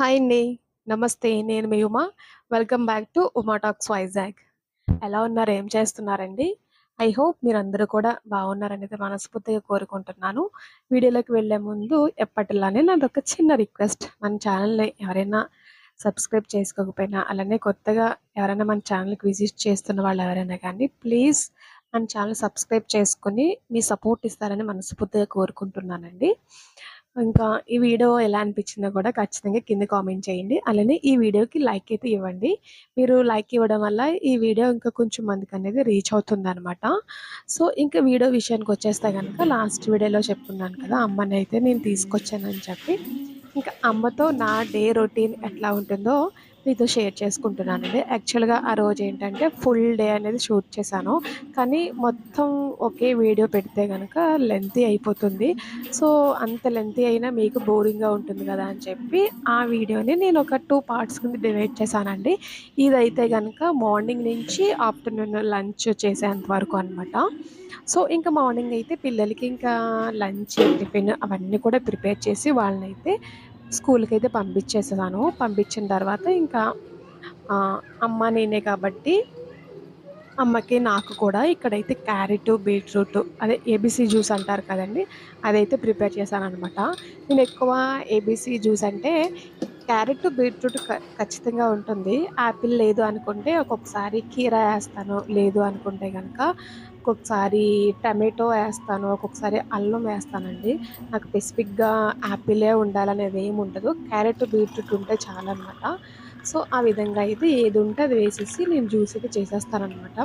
Hi అండి. నమస్తే. నేను మీ Uma. Welcome back to Uma talks Vizag. ఎలా ఉన్నారు? ఏం చేస్తున్నారండి? ఐ హోప్ మీరందరూ కూడా బాగున్నారనైతే మనస్ఫూర్తిగా కోరుకుంటున్నాను. వీడియోలోకి వెళ్ళే ముందు ఎప్పటిలానే నాదొక చిన్న రిక్వెస్ట్. మన ఛానల్‌ని ఎవరైనా సబ్స్క్రైబ్ చేసుకోకపోయినా, అలానే కొత్తగా ఎవరైనా మన ఛానల్‌కి విజిట్ చేస్తున్న వాళ్ళు ఎవరైనా గానీ ప్లీజ్ మన ఛానల్ సబ్స్క్రైబ్ చేసుకొని మీ సపోర్ట్ ఇస్తారని మనస్ఫూర్తిగా కోరుకుంటున్నానండి. ఇంకా ఈ వీడియో ఎలా అనిపించిందో కూడా ఖచ్చితంగా కింద కామెంట్ చేయండి. అలానే ఈ వీడియోకి లైక్ అయితే ఇవ్వండి. మీరు లైక్ ఇవ్వడం వల్ల ఈ వీడియో ఇంకా కొంచెం మందికనేది రీచ్ అవుతుందనమాట. సో, ఇంక వీడియో విషయానికొచ్చేస్తే గనక లాస్ట్ వీడియోలో చెప్పుకున్నాను కదా! అమ్మనైతే నేను తీసుకొచ్చానని చెప్పి. ఇంకా అమ్మతో నా డే రొటీన్ ఎట్లా ఉంటుందో మీతో షేర్ చేసుకుంటున్నానండి. యాక్చువల్‌గా ఆ రోజేంటంటే ఫుల్ డే అనేది షూట్ చేశాను. కానీ మొత్తం ఒకే వీడియో పెడితే గనక లెంతీ అయిపోతుంది. సో, అంత లెంతీ అయినా మీకు బోరింగ్‌గా ఉంటుంది గదా అని చెప్పి, ఆ వీడియోని నేను ఒక 2 పార్ట్స్ కింద డివైడ్ చేశానండి. ఇదైతే గనక మార్నింగ్ నుంచి ఆఫ్టర్‌నూన్ లంచ్ చేసేంత వరకు అనమాట. సో, ఇంక మార్నింగ్ అయితే పిల్లలకి ఇంకా లంచ్, టిఫిన్ అవన్నీ కూడా ప్రిపేర్ చేసి వాళ్ళనైతే స్కూల్‌కైతే పంపించేసేసాను. పంపించిన తర్వాత ఇంకా అమ్మ, నేనే కాబట్టి అమ్మకి, నాకు కూడా ఇక్కడైతే క్యారెటు, బీట్రూటు అదే ఏబీసీ జ్యూస్ అంటారు కదండీ! అదైతే ప్రిపేర్ చేశాననమాట. నేనెక్కువ ఏబీసీ జ్యూస్ అంటే క్యారెట్, బీట్రూట్ ఖచ్చితంగా ఉంటుంది. యాపిల్ లేదు అనుకుంటే ఒక్కొక్కసారి కీరా ఏస్తాను. లేదు అనుకుంటే గనక ఒక్కొక్కసారి టమాటో ఏస్తాను. ఒక్కొక్కసారి అల్లం వేస్తానండి. నాకు స్పెసిఫిక్‌గా యాపిలే ఉండాలనేది ఏముండదు. క్యారెట్, బీట్రూట్ ఉంటే చాలనమాట. సో, ఆ విధంగా అయితే ఏదుంటే అది వేసేసి నేను జ్యూస్ అయితే చేసేస్తాననమాట.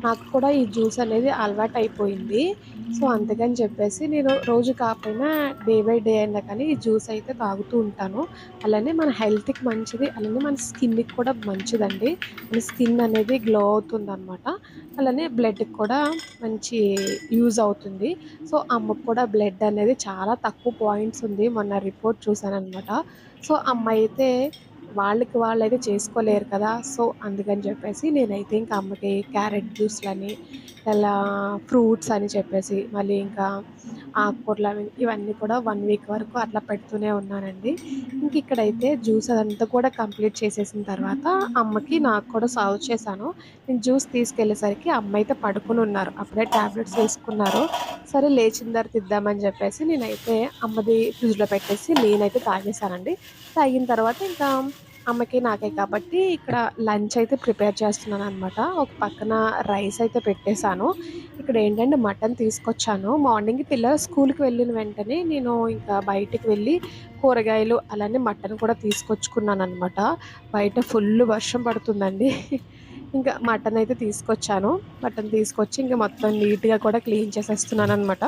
నాకు కూడా ఈ జ్యూస్ అనేది అలవాటయిపోయింది. సో, అందుకని చెప్పేసి నేను రోజు కాపోయినా డే బై డే అయినా కానీ ఈ జ్యూస్ అయితే తాగుతూ ఉంటాను. అలానే మన హెల్త్‌కి మంచిది. అలానే మన స్కిన్‌కి కూడా మంచిదండి. మన స్కిన్ అనేది గ్లో అవుతుందనమాట. అలానే బ్లడ్‌కి కూడా మంచి యూజ్ అవుతుంది. సో, అమ్మకు కూడా బ్లడ్ అనేది చాలా తక్కువ పాయింట్స్ ఉంది. మొన్న రిపోర్ట్ చూసాననమాట. సో, అమ్మ అయితే వాళ్ళకి వాళ్ళైతే చేసుకోలేరు కదా! సో, అందుకని చెప్పేసి నేనైతే ఇంక అమ్మకి క్యారెట్ జ్యూస్‌లని, ఇలా ఫ్రూట్స్ అని చెప్పేసి, మళ్ళీ ఇంకా ఆకుకూరలవి ఇవన్నీ కూడా 1 వీక్ వరకు అట్లా పెడుతూనే ఉన్నానండి. ఇంకిక్కడైతే జ్యూస్ అదంతా కూడా కంప్లీట్ చేసేసిన తర్వాత అమ్మకి, నాకు కూడా సర్వ్ చేశాను. నేను జ్యూస్ తీసుకెళ్ళేసరికి అమ్మయితే పడుకొనున్నారు. అప్పుడే టాబ్లెట్స్ వేసుకున్నారు. సరే లేచిన తర్వాత ఇద్దామని చెప్పేసి నేనైతే అమ్మది ఫ్రిడ్జ్‌లో పెట్టేసి నేనైతే తాగేసానండి. తాగిన తర్వాత ఇంకా అమ్మకి, నాకే కాబట్టి ఇక్కడ లంచ్ అయితే ప్రిపేర్ చేస్తున్నాననమాట. ఒక పక్కన రైస్ అయితే పెట్టేశాను. ఇక్కడేంటంటే మటన్ తీసుకొచ్చాను. మార్నింగ్ పిల్లలు స్కూలుకి వెళ్ళిన వెంటనే నేను ఇంకా బయటికి వెళ్ళి కూరగాయలు అలానే మటన్ కూడా తీసుకొచ్చుకున్నాననమాట. బయట ఫుల్లు వర్షం పడుతుందండి. ఇంకా మటన్ అయితే తీసుకొచ్చాను. మటన్ తీసుకొచ్చి ఇంక మొత్తం నీట్‌గా కూడా క్లీన్ చేసేస్తున్నాననమాట.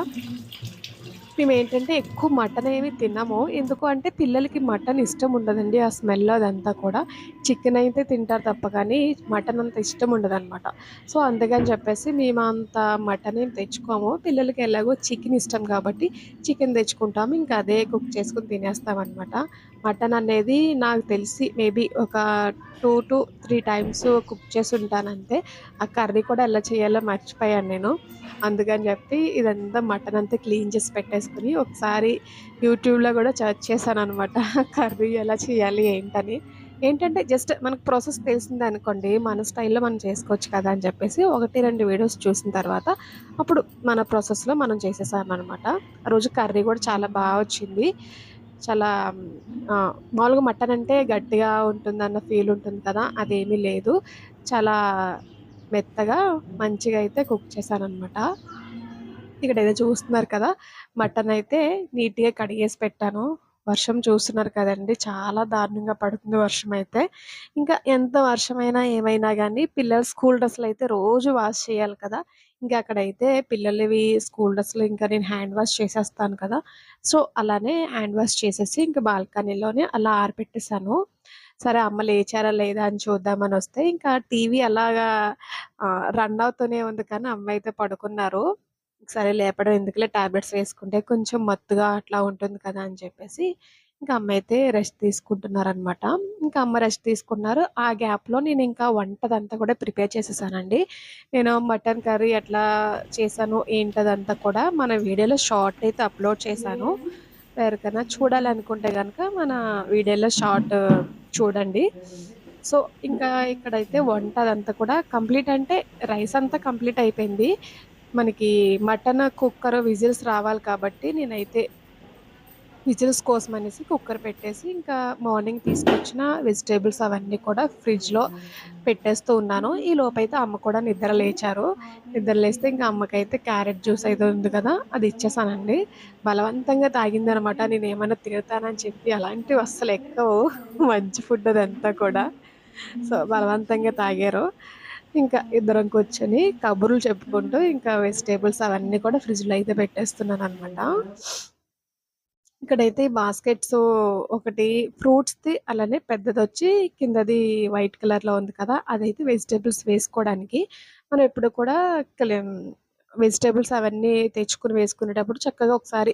మేమేంటంటే ఎక్కువ మటనేమి తినము. ఎందుకు అంటే పిల్లలకి మటన్ ఇష్టం ఉండదండి. ఆ స్మెల్ అదంతా కూడా. చికెన్ అయితే తింటారు తప్ప కానీ మటన్ అంత ఇష్టం ఉండదనమాట. సో, అందుకని చెప్పేసి మేమంత మటనేం తెచ్చుకోము. పిల్లలకి ఎలాగో చికెన్ ఇష్టం కాబట్టి చికెన్ తెచ్చుకుంటాము. ఇంకా అదే కుక్ చేసుకొని తినేస్తామనమాట. మటన్ అనేది నాకు తెలిసి మేబీ ఒక 2-3 టైమ్స్ కుక్ చేసుంటానంతే. ఆ కర్రీ కూడా ఎలా చేయాలో మర్చిపోయాను నేను. అందుకని చెప్పి ఇదంతా మటన్ అంతా క్లీన్ చేసి పెట్టేసుకొని ఒకసారి యూట్యూబ్‌లో గూడా సెర్చ్ చేశాననమాట. కర్రీ ఎలా చేయాలి ఏంటని. ఏంటంటే జస్ట్ మనకు ప్రాసెస్ తెలిసిందనుకోండి, మన స్టైల్‌లో మనం చేసుకోవచ్చు కదా! అని చెప్పేసి 1, 2 వీడియోస్ చూసిన తర్వాత అప్పుడు మన ప్రాసెస్‌లో మనం చేసేసామనమాట. ఆ రోజు కర్రీ గూడా చాలా బా వచ్చింది. చాలా మామూలుగా మటన్ అంటే గట్టిగా ఉంటుందన్న ఫీల్ ఉంటుంది కదా! అదేమీ లేదు. చాలా మెత్తగా మంచిగా అయితే కుక్ చేశాననమాట. ఇక్కడేదో చూస్తున్నారు కదా! మటనయితే నీట్‌గా కడిగేసి పెట్టాను. వర్షం చూస్తున్నారు కదండీ! చాలా దారుణంగా పడుతుంది వర్షమైతే. ఇంకా ఎంత వర్షమైనా ఏమైనా గానీ పిల్లల స్కూల్ డ్రెస్సులయితే రోజు వాష్ చేయాలి కదా! ఇంకా అక్కడైతే పిల్లలవి స్కూల్ డ్రెస్సులు ఇంకా నేను హ్యాండ్ వాష్ చేసేస్తాను కదా! సో, అలానే హ్యాండ్ వాష్ చేసేసి ఇంక బాల్కనీలోనే అలా ఆరబెట్టేసాను. సరే అమ్మ లేచారా లేదా అని చూద్దామనొస్తే ఇంకా టీవీ అలాగా రన్ అవుతూనే ఉంది కానీ అమ్మయితే పడుకున్నారు. సరే లేపడం ఎందుకులే టాబ్లెట్స్ వేసుకుంటే కొంచెం మత్తుగా అట్లా ఉంటుంది కదా! అని చెప్పేసి ఇంకా అమ్మయితే రెస్ట్ తీసుకుంటున్నారనమాట. ఇంకా అమ్మ రెస్ట్ తీసుకున్నారు. ఆ గ్యాప్‌లో నేనింకా వంటదంతా కూడా ప్రిపేర్ చేసేసానండి. నేను మటన్ కర్రీ ఎట్లా చేశాను ఏంటదంతా కూడా మన వీడియోలో షార్ట్ అయితే అప్‌లోడ్ చేశాను. ఎవరికైనా చూడాలనుకుంటే గనుక మన వీడియోలో షార్ట్ చూడండి. సో, ఇంకా ఇక్కడైతే వంట అదంతా కూడా కంప్లీట్ అంటే రైస్ అంతా కంప్లీట్ అయిపోయింది. మనకి మటన్ కుక్కర్ విజిల్స్ రావాలి కాబట్టి నేనైతే విజిల్స్ కోసం అనేసి కుక్కర్ పెట్టేసి ఇంకా మార్నింగ్ తీసుకొచ్చిన వెజిటేబుల్స్ అవన్నీ కూడా ఫ్రిడ్జ్‌లో పెట్టేస్తూ ఉన్నాను. ఈ లోపైతే అమ్మ కూడా నిద్ర లేచారు. నిద్ర లేస్తే ఇంకా అమ్మకైతే క్యారెట్ జ్యూస్ అయితే ఉంది కదా! అది ఇచ్చేసానండి. బలవంతంగా తాగిందనమాట. నేనేమన్నా తిడతానని చెప్పి అలాంటివి అస్సలు ఎక్కవు. మంచి ఫుడ్ అదంతా కూడా. సో, బలవంతంగా తాగారు. ఇంకా ఇద్దరం కూర్చొని కబుర్లు చెప్పుకుంటూ ఇంకా వెజిటేబుల్స్ అవన్నీ కూడా ఫ్రిడ్జ్‌లో అయితే పెట్టేస్తున్నాననమాట. ఇక్కడైతే బాస్కెట్స్ ఒకటి ఫ్రూట్స్‌ది అలానే పెద్దదొచ్చి కిందది వైట్ కలర్‌లో ఉంది కదా! అదైతే వెజిటబుల్స్ వేసుకోవడానికి. మనం ఎప్పుడు కూడా వెజిటబుల్స్ అవన్నీ తెచ్చుకొని వేసుకునేటప్పుడు చక్కగా ఒకసారి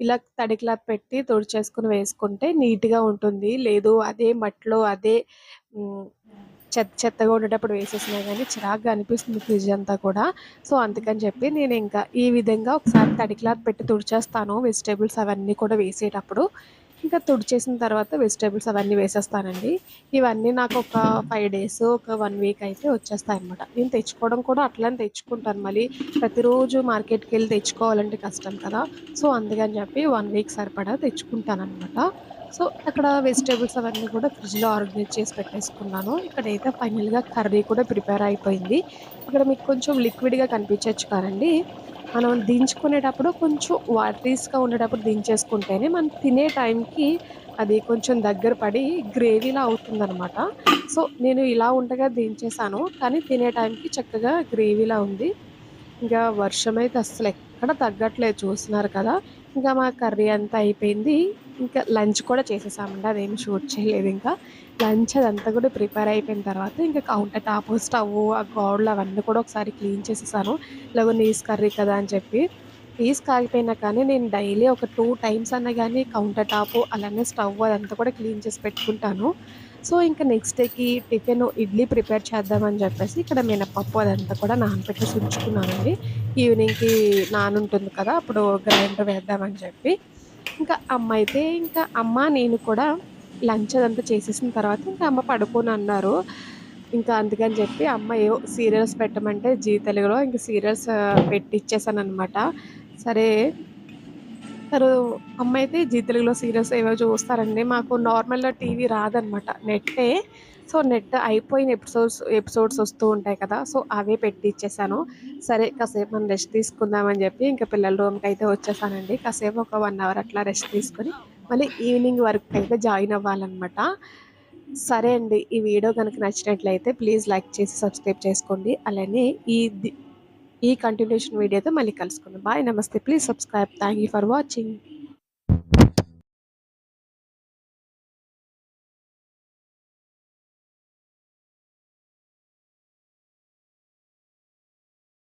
ఇలా తడి క్లాత్ పెట్టి తుడిచేసుకొని వేసుకుంటే నీట్‌గా ఉంటుంది. లేదు అదే మట్టిలో అదే హ్మ్. చెత్తగా ఉండేటప్పుడు వేసేసినా గానీ చిరాకుగా అనిపిస్తుంది ఫ్రిడ్జ్ అంతా కూడా. సో, అందుకని చెప్పి నేనింకా ఈ విధంగా ఒకసారి తడి క్లాత్ పెట్టి తుడిచేస్తాను వెజిటబుల్స్ అవన్నీ కూడా వేసేటప్పుడు. ఇంకా తుడిచేసిన తర్వాత వెజిటబుల్స్ అవన్నీ వేసేస్తానండి. ఇవన్నీ నాకొక 5 డేస్, ఒక 1 వీక్ అయితే వచ్చేస్తాయన్నమాట. నేను తెచ్చుకోవడం కూడా అట్లనే తెచ్చుకుంటాను. మళ్ళీ ప్రతిరోజు మార్కెట్‌కెళ్ళి తెచ్చుకోవాలంటే కష్టం కదా! సో, అందుకని చెప్పి 1 వీక్ సరిపడా తెచ్చుకుంటానన్నమాట. సో, అక్కడ వెజిటబుల్స్ అవన్నీ కూడా ఫ్రిడ్జ్‌లో ఆర్గనైజ్ చేసి పెట్టేసుకున్నాను. ఇక్కడైతే ఫైనల్‌గా కర్రీ కూడా ప్రిపేర్ అయిపోయింది. ఇక్కడ మీకు కొంచెం లిక్విడ్‌గా కనిపించొచ్చు కానండి. మనం దించుకునేటప్పుడు కొంచెం వాటరీస్‌గా ఉండేటప్పుడు దించేసుకుంటేనే మనం తినే టైంకి అది కొంచెం దగ్గర పడి గ్రేవీలా అవుతుందనమాట. సో, నేను ఇలా ఉండగా దించేసాను. కానీ తినే టైంకి చక్కగా గ్రేవీలా ఉంది. ఇంకా వర్షమైతే అస్సలెక్కడ తగ్గట్లేదు చూస్తున్నారు కదా! ఇంకా మా కర్రీ అంతా అయిపోయింది. ఇంకా లంచ్ కూడా చేసేసామండి. అదేమి షూట్ చేయలేదింకా. లంచ్ అదంతా కూడా ప్రిపేర్ అయిపోయిన తర్వాత ఇంకా కౌంటర్ టాప్, స్టవ్వు, ఆ గోడలు అవన్నీ కూడా ఒకసారి క్లీన్ చేసేసాను. ఎలాగో నీస్ కర్రీ కదా అని చెప్పి. నీస్ కాగిపోయినా కానీ నేను డైలీ ఒక 2 టైమ్స్ అన్నా గానీ కౌంటర్ టాపు, అలానే స్టవ్ అదంతా కూడా క్లీన్ చేసి పెట్టుకుంటాను. సో, ఇంక నెక్స్ట్ డేకి టిఫిను ఇడ్లీ ప్రిపేర్ చేద్దామని జెప్పేసి ఇక్కడ మినపప్పు అదంతా కూడా నానబెట్టేసి ఉంచుకున్నానండి. ఈవినింగ్‌కి నానుంటుంది కదా! అప్పుడు గ్రైండర్ వేద్దామని చెప్పి. ఇంకా అమ్మ అయితే ఇంకా అమ్మ, నేను కూడా లంచ్ అదంతా చేసేసిన తర్వాత ఇంకా అమ్మ పడుకోనన్నారు. ఇంకా అందుకని చెప్పి అమ్మ ఏవో సీరియల్స్ పెట్టమంటే జీ తెలుగులో ఇంక సీరియల్స్ పెట్టిచ్చేసాననమాట. సరే తను అమ్మయితే జీ తెలుగులో సీరియల్స్ ఏవో చూస్తారండి. మాకు నార్మల్‌గా టీవీ రాదనమాట. నెట్టే. సో, నెట్ అయిపోయిన ఎపిసోడ్స్ వస్తూ ఉంటాయి కదా! సో, అవే పెట్టిచ్చేసాను. సరే కాసేపు మనం రెస్ట్ తీసుకుందామని జెప్పి ఇంక పిల్లల రూమ్‌కయితే వచ్చేసానండి. కాసేపు ఒక 1 అవర్ అట్లా రెస్ట్ తీసుకొని మళ్ళీ ఈవినింగ్ వర్క్‌కయితే జాయిన్ అవ్వాలనమాట. సరే అండి. ఈ వీడియో గనుక నచ్చినట్లయితే ప్లీజ్ లైక్ చేసి సబ్స్క్రైబ్ చేసుకోండి. అలానే ఈ కంటిన్యూషన్ వీడియోతో మళ్ళీ కలుసుకుందాం. బాయ్. నమస్తే. Please subscribe. Thank you for watching.